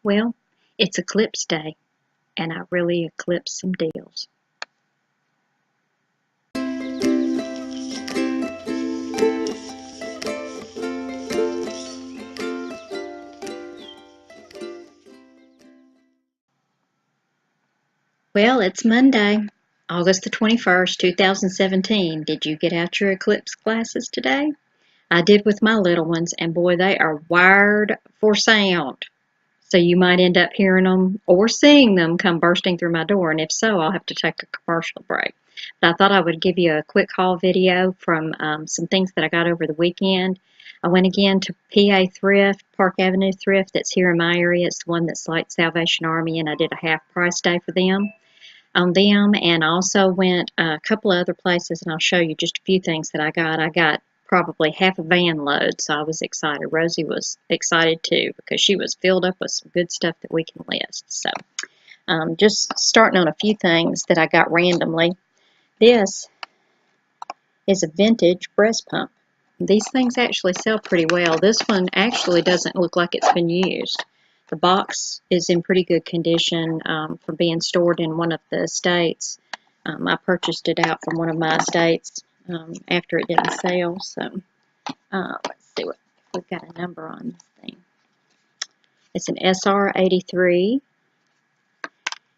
Well, it's Eclipse Day, and I really eclipsed some deals. Well, it's Monday, August the 21st, 2017. Did you get out your eclipse glasses today? I did with my little ones, and boy, they are wired for sound. So you might end up hearing them or seeing them come bursting through my door, and if so, I'll have to take a commercial break. But I thought I would give you a quick haul video from some things that I got over the weekend. I went again to PA Thrift, Park Avenue Thrift, that's here in my area. It's the one that's like Salvation Army, and I did a half price day for them. And I also went a couple of other places, and I'll show you just a few things that I got. I got probably half a van load, so I was excited. Rosie was excited too because she was filled up with some good stuff that we can list. So just starting on a few things that I got randomly. This is a vintage breast pump. These things actually sell pretty well. This one actually doesn't look like it's been used. The box is in pretty good condition for being stored in one of the estates. I purchased it out from one of my estates after it didn't sell. So let's see what we've got a number on this thing. It's an SR83,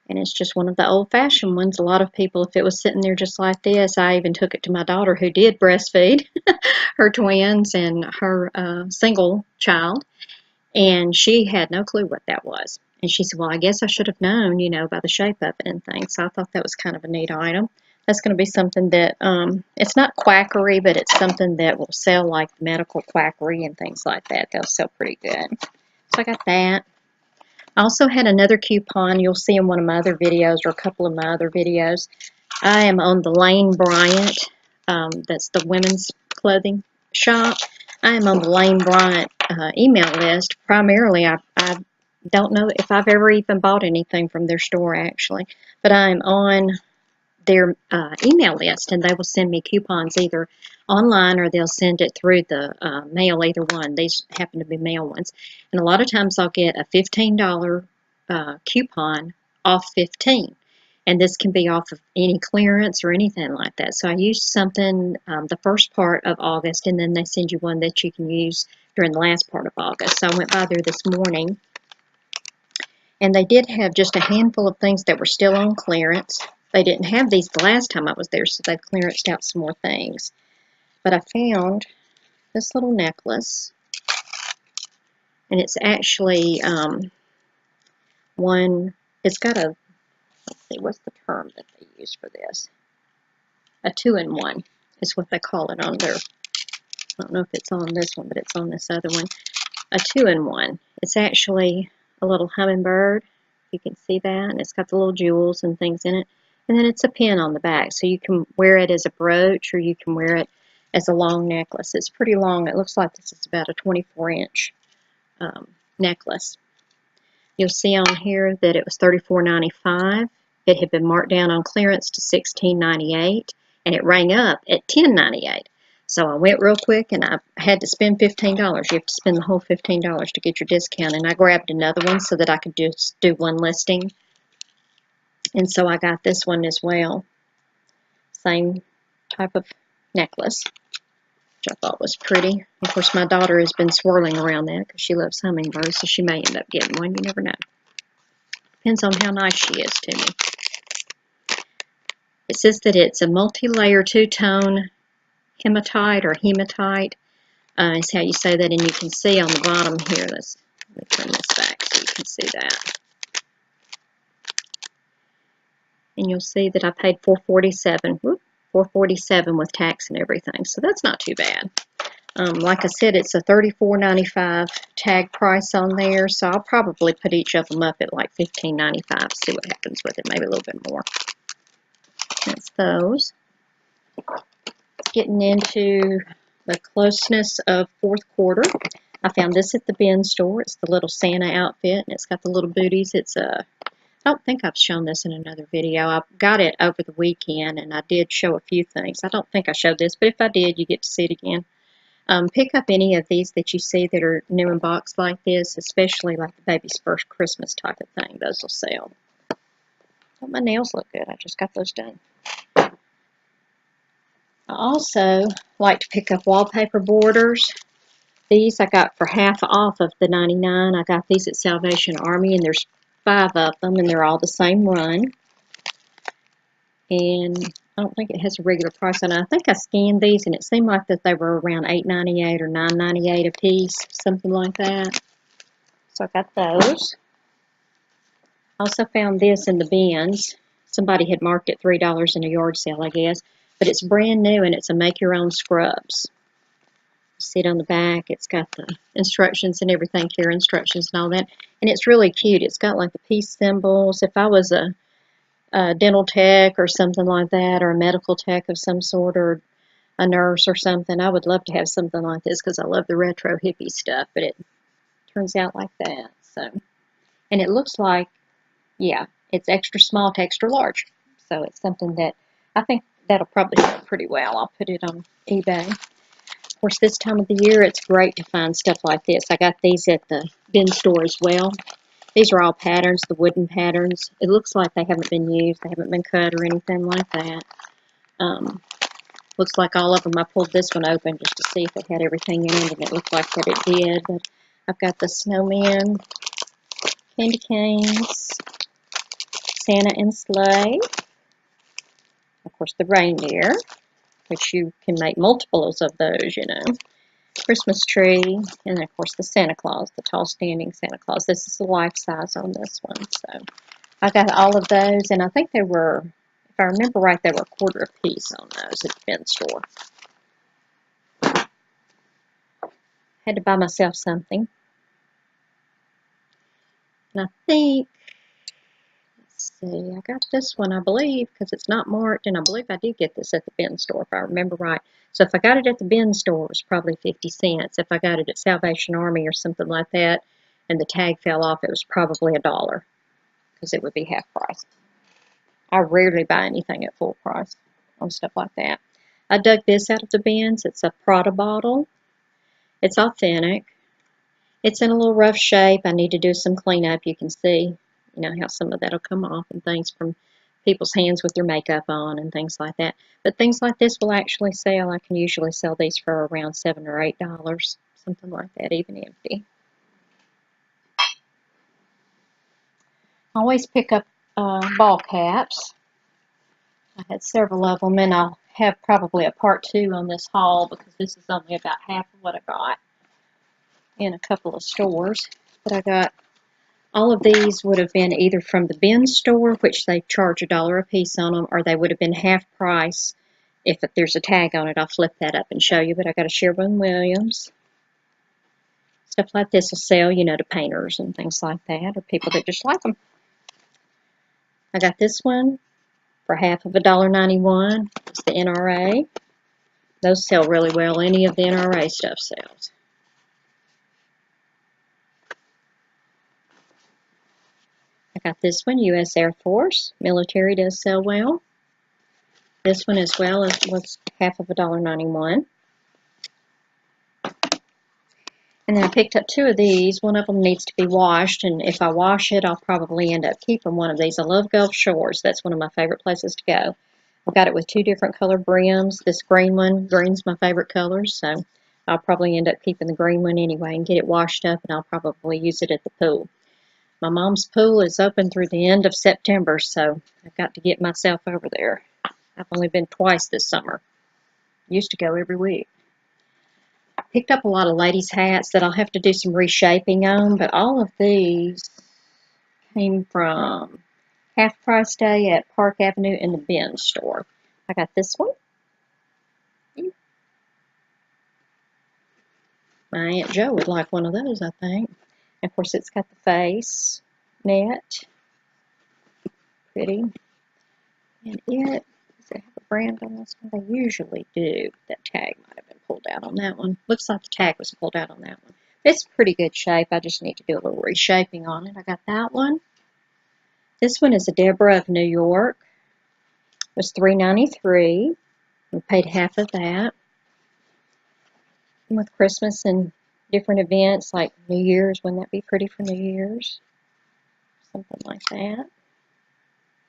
and it's just one of the old-fashioned ones. A lot of people, if it was sitting there just like this, I even took it to my daughter who did breastfeed her twins and her single child. And she had no clue what that was. And she said, well, I guess I should have known, you know, by the shape of it and things. So I thought that was kind of a neat item. That's going to be something that, it's not quackery, but it's something that will sell like medical quackery and things like that. They'll sell pretty good. So I got that. I also had another coupon. You'll see in one of my other videos or a couple of my other videos. I am on the Lane Bryant. That's the women's clothing shop. I am on the Lane Bryant email list. Primarily, I don't know if I've ever even bought anything from their store, actually. But I'm on their email list, and they will send me coupons either online or they'll send it through the mail, either one. These happen to be mail ones. And a lot of times I'll get a $15 coupon off 15. And this can be off of any clearance or anything like that. So I used something the first part of August, and then they send you one that you can use during the last part of August. So I went by there this morning, and they did have just a handful of things that were still on clearance. They didn't have these the last time I was there, so they've clearanced out some more things. But I found this little necklace, and it's actually it's got a, let's see, what's the term that they use for this? A 2-in-1 is what they call it on their, I don't know if it's on this one, but it's on this other one. A 2-in-1. It's actually a little hummingbird. You can see that, and it's got the little jewels and things in it. And then it's a pin on the back, so you can wear it as a brooch or you can wear it as a long necklace. It's pretty long. It looks like this is about a 24-inch necklace. You'll see on here that it was $34.95. It had been marked down on clearance to $16.98, and it rang up at $10.98. So I went real quick, and I had to spend $15. You have to spend the whole $15 to get your discount, and I grabbed another one so that I could just do one listing. And so I got this one as well. Same type of necklace, which I thought was pretty. Of course, my daughter has been swirling around that because she loves hummingbirds, so she may end up getting one. You never know. Depends on how nice she is to me. It says that it's a multi-layer two-tone hematite or hematite. Is how you say that, and you can see on the bottom here. Let me turn this back so you can see that. And you'll see that I paid $447. $447 with tax and everything, so that's not too bad. Like I said, it's a $34.95 tag price on there, so I'll probably put each of them up at like $15.95. See what happens with it, maybe a little bit more. That's those. Getting into the closeness of fourth quarter. I found this at the bin store. It's the little Santa outfit, and it's got the little booties. It's a I don't think I've shown this in another video. I got it over the weekend, and I did show a few things. I don't think I showed this, but if I did, you get to see it again. Pick up any of these that you see that are new in box like this, especially like the baby's first Christmas type of thing. Those will sell. Oh, my nails look good. I just got those done. I also like to pick up wallpaper borders. These I got for half off of the 99. I got these at Salvation Army, and there's 5 of them, and they're all the same run. And I don't think it has a regular price on it. I think I scanned these, and it seemed like that they were around $8.98 or $9.98 a piece, something like that. So I got those. Also found this in the bins. Somebody had marked it $3 in a yard sale, I guess. But it's brand new, and it's a make-your-own scrubs. See it on the back. It's got the instructions and everything, care instructions and all that. And it's really cute. It's got like the peace symbols. If I was a dental tech or something like that, or a medical tech of some sort, or a nurse or something, I would love to have something like this because I love the retro hippie stuff. But it turns out like that. So, and it looks like, yeah, it's extra small to extra large. So it's something that I think that'll probably sell pretty well. I'll put it on eBay. Of course, this time of the year, it's great to find stuff like this. I got these at the bin store as well. These are all patterns, the wooden patterns. It looks like they haven't been used. They haven't been cut or anything like that. Looks like all of them. I pulled this one open just to see if it had everything in it, and it looked like that it did. But I've got the snowman, candy canes, Santa and sleigh, of course the reindeer, which you can make multiples of those, you know. Christmas tree, and of course the Santa Claus, the tall standing Santa Claus. This is the life size on this one. So I got all of those, and I think they were, if I remember right, they were a quarter a piece on those at the bin store. Had to buy myself something. And I think, let's see, I got this one, I believe, because it's not marked, and I believe I did get this at the bin store, if I remember right. So if I got it at the bin store, it was probably 50 cents. If I got it at Salvation Army or something like that, and the tag fell off, it was probably $1, because it would be half price. I rarely buy anything at full price on stuff like that. I dug this out of the bins. It's a Prada bottle. It's authentic. It's in a little rough shape. I need to do some cleanup. You can see, you know, how some of that will come off and things from people's hands with their makeup on and things like that. But things like this will actually sell. I can usually sell these for around $7 or $8, something like that, even empty. I always pick up ball caps. I had several of them, and I'll have probably a part 2 on this haul because this is only about half of what I got in a couple of stores. But I got all of these would have been either from the bin store, which they charge $1 a piece on them, or they would have been half price. If there's a tag on it, I'll flip that up and show you. But I got a Sherwin-Williams. Stuff like this will sell, you know, to painters and things like that, or people that just like them. I got this one for half of $1.91. It's the NRA. Those sell really well. Any of the NRA stuff sells. I got this one, U.S. Air Force. Military does sell well. This one as well was half of $1.91. And then I picked up 2 of these. One of them needs to be washed, and if I wash it, I'll probably end up keeping one of these. I love Gulf Shores. That's one of my favorite places to go. I've got it with 2 different color brims. This green one, green's my favorite color, so I'll probably end up keeping the green one anyway and get it washed up, and I'll probably use it at the pool. My mom's pool is open through the end of September, so I've got to get myself over there. I've only been twice this summer. Used to go every week. Picked up a lot of ladies' hats that I'll have to do some reshaping on, but all of these came from Half Price Day at Park Avenue in the bin store. I got this one. My Aunt Jo would like one of those, I think. And of course, it's got the face net. Pretty. And does it have a brand on this one? They usually do. That tag might have been pulled out on that one. Looks like the tag was pulled out on that one. It's pretty good shape. I just need to do a little reshaping on it. I got that one. This one is a Deborah of New York. It was $3.93. We paid half of that. with Christmas and different events like New Year's. Wouldn't that be pretty for New Year's? Something like that.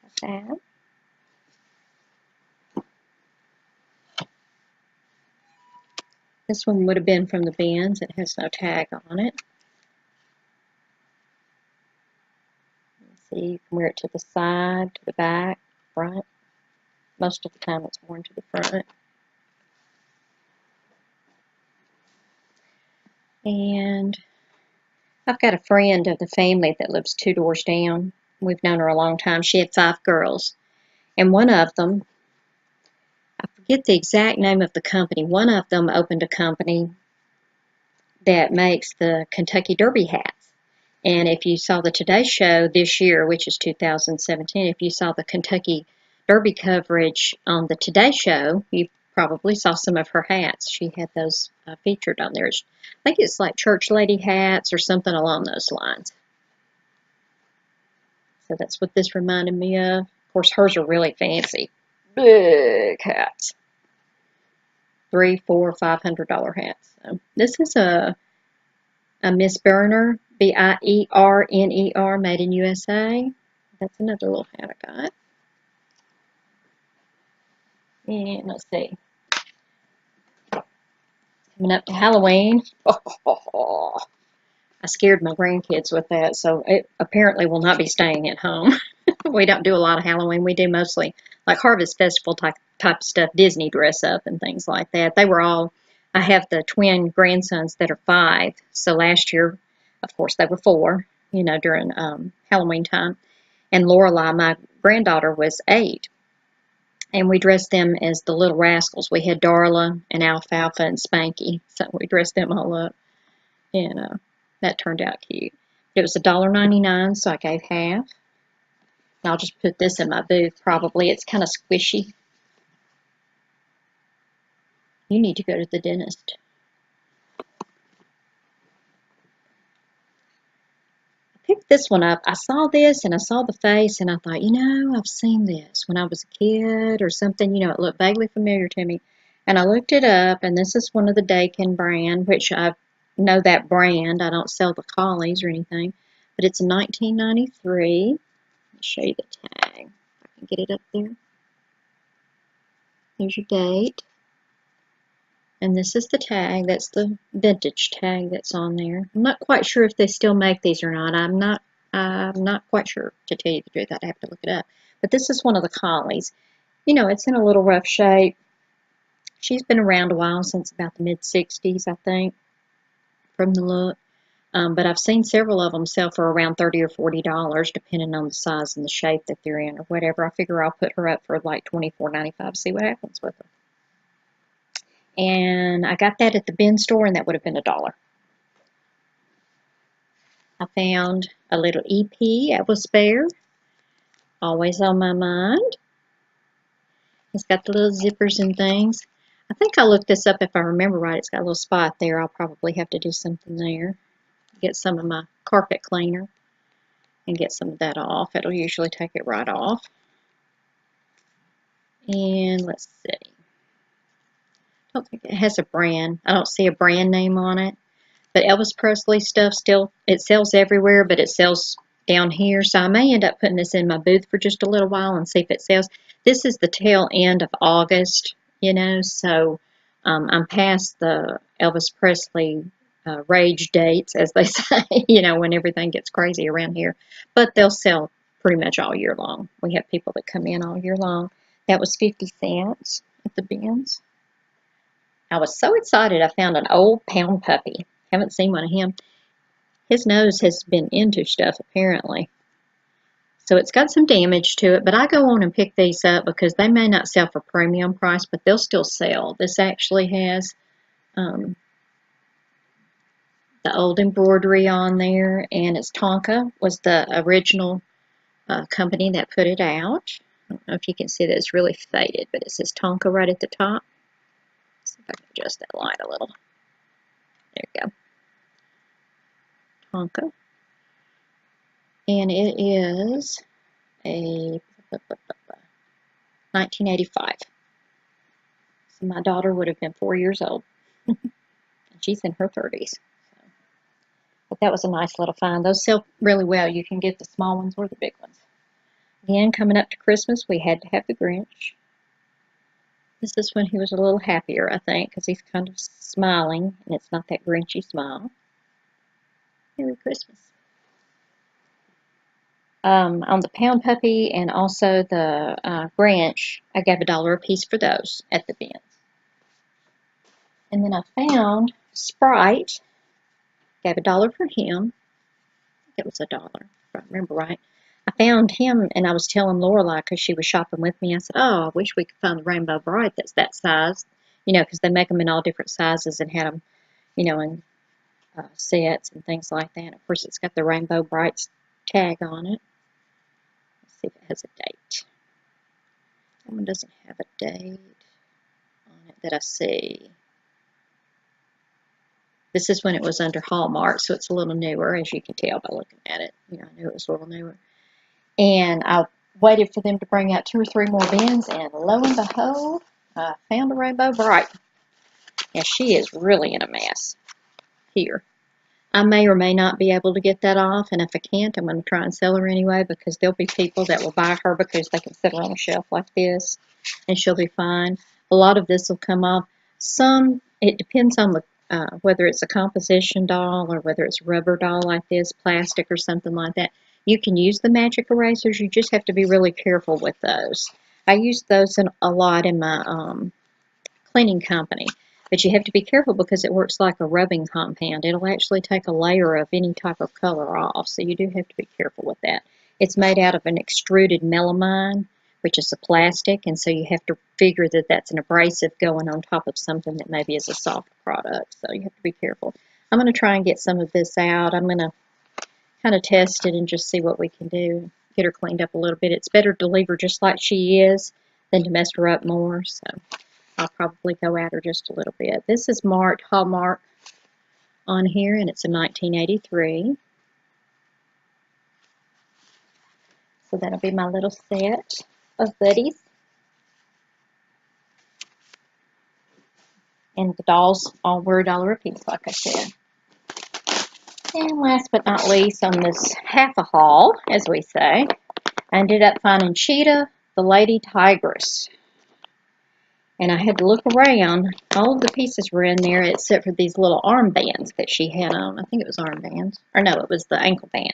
Like that. This one would have been from the bins. It has no tag on it. See, you can wear it to the side, to the back, front. Most of the time it's worn to the front. And I've got a friend of the family that lives 2 doors down. We've known her a long time. She had 5 girls. And one of them, I forget the exact name of the company, one of them opened a company that makes the Kentucky Derby hats. And if you saw the Today Show this year, which is 2017, if you saw the Kentucky Derby coverage on the Today Show, you probably saw some of her hats. She had those featured on there. I think it's like church lady hats or something along those lines. So that's what this reminded me of. Of course, hers are really fancy. Big hats. $300, $400, $500 hats. So this is a Miss Berner, Birner, made in USA. That's another little hat I got. And let's see. Coming up to Halloween. Oh, I scared my grandkids with that, so it apparently will not be staying at home. We don't do a lot of Halloween. We do mostly like Harvest Festival type stuff, Disney dress up and things like that. They were all, I have the twin grandsons that are 5. So last year, of course, they were 4, during Halloween time. And Lorelai, my granddaughter, was 8. And we dressed them as the Little Rascals. We had Darla and Alfalfa and Spanky. So we dressed them all up. And that turned out cute. It was $1.99, so I gave half. I'll just put this in my booth probably. It's kind of squishy. You need to go to the dentist. I picked this one up. I saw this and I saw the face and I thought, I've seen this when I was a kid or something. It looked vaguely familiar to me. And I looked it up, and this is one of the Dakin brand, which I know that brand. I don't sell the collies or anything. But it's a 1993. I'll show you the tag. If I can get it up there. There's your date. And this is the tag. That's the vintage tag that's on there. I'm not quite sure if they still make these or not. I'm not quite sure, to tell you the truth. I'd have to look it up. But this is one of the collies. It's in a little rough shape. She's been around a while, since about the mid-60s, I think, from the look. But I've seen several of them sell for around $30 or $40, depending on the size and the shape that they're in or whatever. I figure I'll put her up for like $24.95, see what happens with her. And I got that at the bin store, and that would have been $1. I found a little EP at was spare. Always on my mind. It's got the little zippers and things. I think I'll look this up if I remember right. It's got a little spot there. I'll probably have to do something there. Get some of my carpet cleaner and get some of that off. It'll usually take it right off. And let's see. I don't think it has a brand. I don't see a brand name on it. But Elvis Presley stuff still, it sells everywhere, but it sells down here. So I may end up putting this in my booth for just a little while and see if it sells. This is the tail end of August, so I'm past the Elvis Presley rage dates, as they say, when everything gets crazy around here. But they'll sell pretty much all year long. We have people that come in all year long. That was 50 cents at the bins. I was so excited. I found an old pound puppy. Haven't seen one of him. His nose has been into stuff, apparently. So it's got some damage to it, but I go on and pick these up because they may not sell for premium price, but they'll still sell. This actually has the old embroidery on there, and it's Tonka was the original company that put it out. I don't know if you can see that it's really faded, but it says Tonka right at the top. Let's see if I can adjust that light a little. There you go. Tonka. And it is a 1985. So my daughter would have been 4 years old. She's in her 30s. But that was a nice little find. Those sell really well. You can get the small ones or the big ones. Again, coming up to Christmas, we had to have the Grinch. This is when he was a little happier, I think, because he's kind of smiling, and it's not that Grinchy smile. Merry Christmas. On the Pound Puppy and also the Grinch, I gave $1 a piece for those at the bins. And then I found Sprite, gave $1 for him. I think it was $1, if I remember right. I found him, and I was telling Lorelai, because she was shopping with me, I said, oh, I wish we could find the Rainbow Bright that's that size, because they make them in all different sizes and had them, in sets and things like that. Of course, it's got the Rainbow Bright tag on it. Let's see if it has a date. That one doesn't have a date on it that I see. This is when it was under Hallmark, so it's a little newer, as you can tell by looking at it. I knew it was a little newer. And I waited for them to bring out 2 or 3 more bins, and lo and behold, I found a Rainbow Bright. Now, she is really in a mess here. I may or may not be able to get that off, and if I can't, I'm going to try and sell her anyway, because there'll be people that will buy her because they can sit her on a shelf like this, and she'll be fine. A lot of this will come off. Some, it depends on the whether it's a composition doll or whether it's a rubber doll like this, plastic or something like that. You can use the magic erasers. You just have to be really careful with those. I use those a lot in my cleaning company. But you have to be careful because it works like a rubbing compound. It'll actually take a layer of any type of color off, so you do have to be careful with that. It's made out of an extruded melamine, which is a plastic, and so you have to figure that that's an abrasive going on top of something that maybe is a soft product, so you have to be careful. I'm going to try and get some of this out. I'm going to kind of test it and just see what we can do, get her cleaned up a little bit. It's better to leave her just like she is than to mess her up more, so I'll probably go at her just a little bit. This is marked Hallmark on here, and it's a 1983. So that'll be my little set of buddies. And the dolls all were $1 a piece, like I said. And last but not least, on this half a haul, as we say, I ended up finding Cheetah, the Lady Tigress. And I had to look around. All of the pieces were in there except for these little armbands that she had on. I think it was armbands. Or no, it was the ankle bands.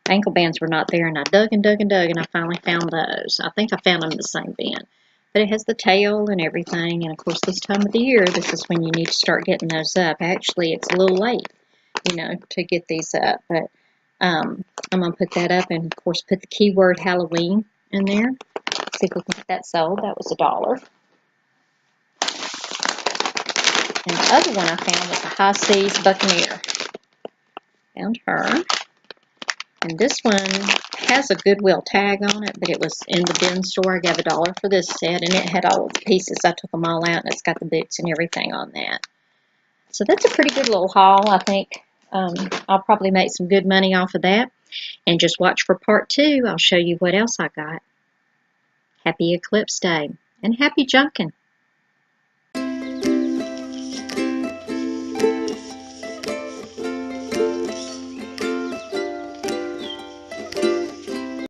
Ankle bands were not there, and I dug and dug and dug, and I finally found those. I think I found them in the same bin. But it has the tail and everything, and of course this time of the year, this is when you need to start getting those up. Actually, it's a little late, to get these up. But I'm going to put that up, and of course put the keyword Halloween in there. See if we can get that sold. That was $1. And the other one I found was the High Seas Buccaneer. Found her. And this one has a Goodwill tag on it, but it was in the bin store. I gave $1 for this set, and it had all of the pieces. I took them all out, and it's got the boots and everything on that. So that's a pretty good little haul, I think. I'll probably make some good money off of that. And just watch for part 2. I'll show you what else I got. Happy Eclipse Day, and happy junking.